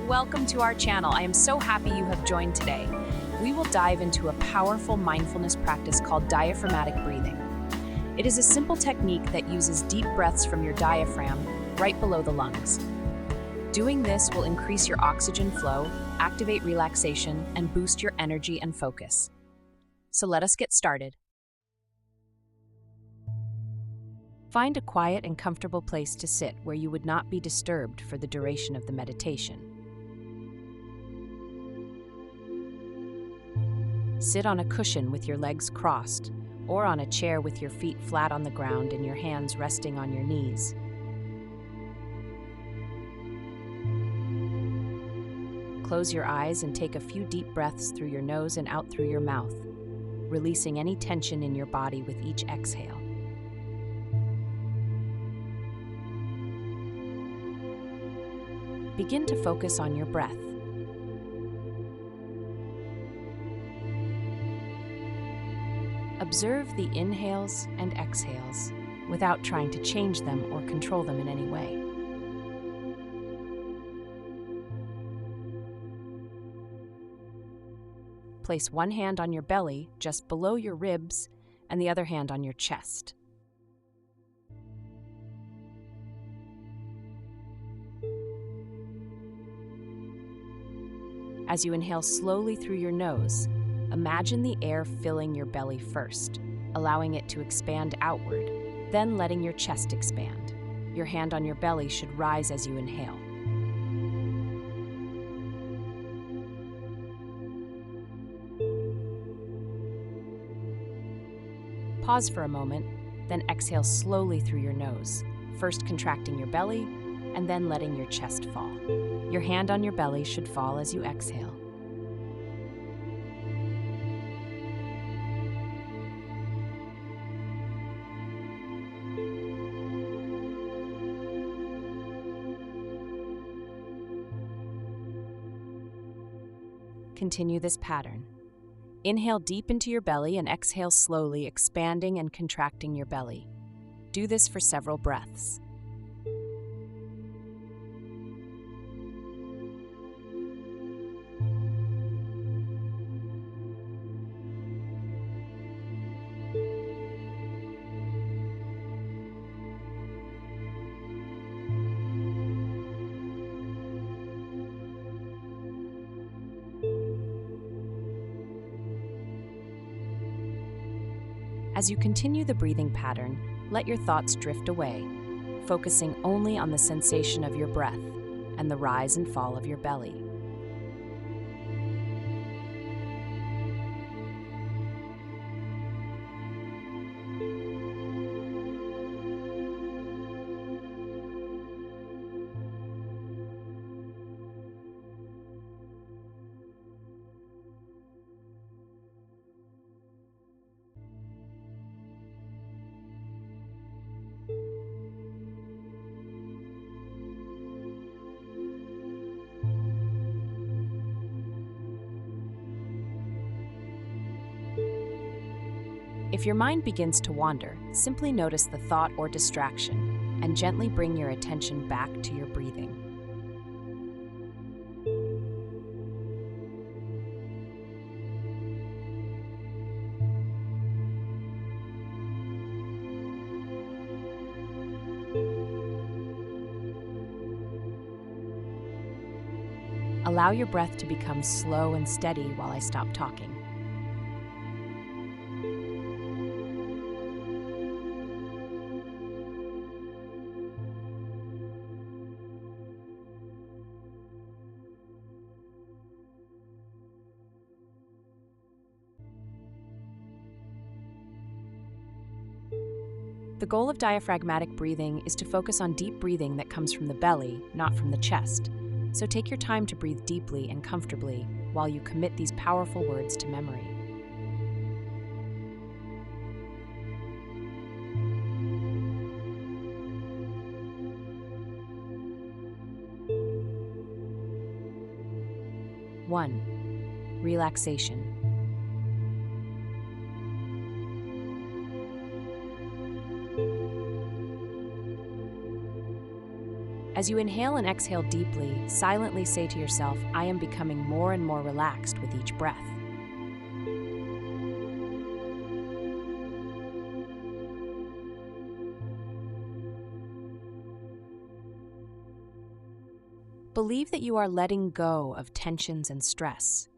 Welcome to our channel. I am so happy you have joined today. We will dive into a powerful mindfulness practice called diaphragmatic breathing. It is a simple technique that uses deep breaths from your diaphragm right below the lungs. Doing this will increase your oxygen flow, activate relaxation, and boost your energy and focus. So let us get started. Find a quiet and comfortable place to sit where you would not be disturbed for the duration of the meditation. Sit on a cushion with your legs crossed, or on a chair with your feet flat on the ground and your hands resting on your knees. Close your eyes and take a few deep breaths through your nose and out through your mouth, releasing any tension in your body with each exhale. Begin to focus on your breath. Observe the inhales and exhales without trying to change them or control them in any way. Place one hand on your belly, just below your ribs, and the other hand on your chest. As you inhale slowly through your nose, imagine the air filling your belly first, allowing it to expand outward, then letting your chest expand. Your hand on your belly should rise as you inhale. Pause for a moment, then exhale slowly through your nose, first contracting your belly and then letting your chest fall. Your hand on your belly should fall as you exhale. Continue this pattern. Inhale deep into your belly and exhale slowly, expanding and contracting your belly. Do this for several breaths. As you continue the breathing pattern, let your thoughts drift away, focusing only on the sensation of your breath and the rise and fall of your belly. If your mind begins to wander, simply notice the thought or distraction and gently bring your attention back to your breathing. Allow your breath to become slow and steady while I stop talking. The goal of diaphragmatic breathing is to focus on deep breathing that comes from the belly, not from the chest. So take your time to breathe deeply and comfortably while you commit these powerful words to memory. One, relaxation. As you inhale and exhale deeply, silently say to yourself, I am becoming more and more relaxed with each breath. Believe that you are letting go of tensions and stress.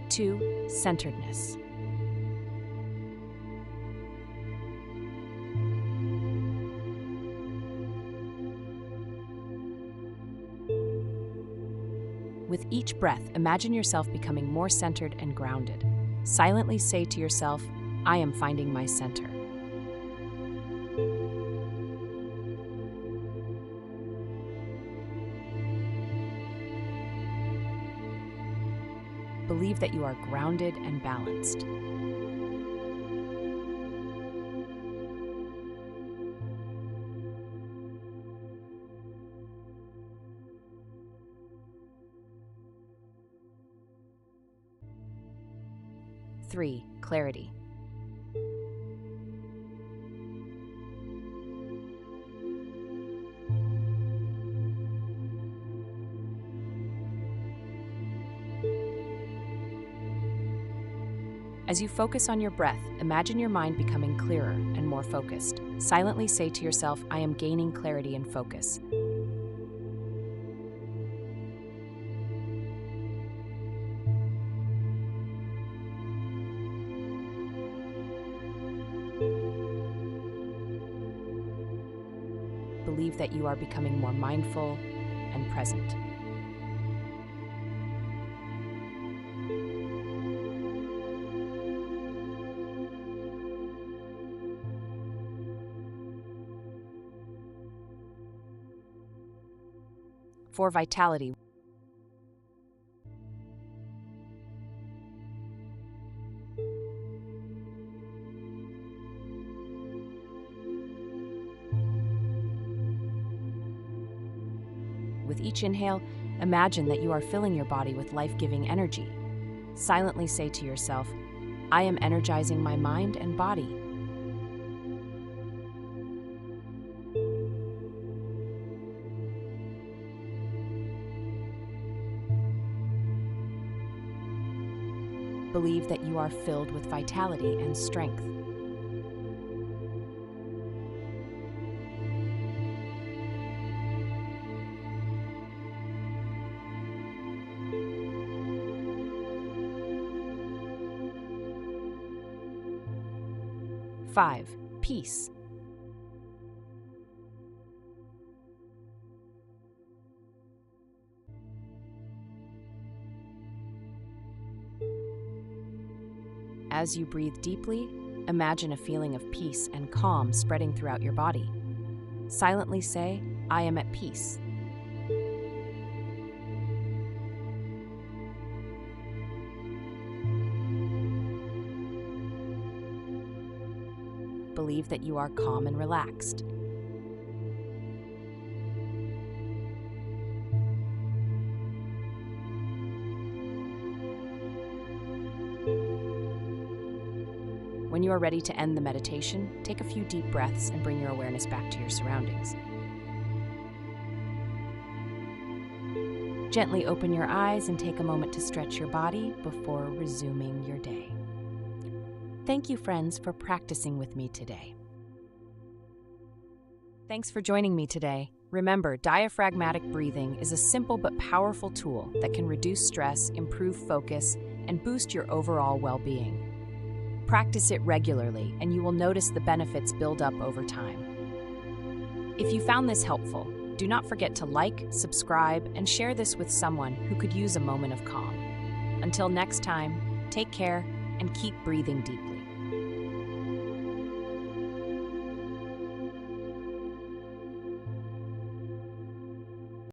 Two, centeredness. With each breath, imagine yourself becoming more centered and grounded. Silently say to yourself, I am finding my center. Believe that you are grounded and balanced. Three, clarity. As you focus on your breath, imagine your mind becoming clearer and more focused. Silently say to yourself, I am gaining clarity and focus. Believe that you are becoming more mindful and present. For vitality, with each inhale, imagine that you are filling your body with life-giving energy. Silently say to yourself, I am energizing my mind and body. Believe that you are filled with vitality and strength. Five, peace. As you breathe deeply, imagine a feeling of peace and calm spreading throughout your body. Silently say, I am at peace. Believe that you are calm and relaxed. When you are ready to end the meditation, take a few deep breaths and bring your awareness back to your surroundings. Gently open your eyes and take a moment to stretch your body before resuming your day. Thank you, friends, for practicing with me today. Thanks for joining me today. Remember, diaphragmatic breathing is a simple but powerful tool that can reduce stress, improve focus, and boost your overall well-being. Practice it regularly, and you will notice the benefits build up over time. If you found this helpful, do not forget to like, subscribe, and share this with someone who could use a moment of calm. Until next time, take care and keep breathing deeply.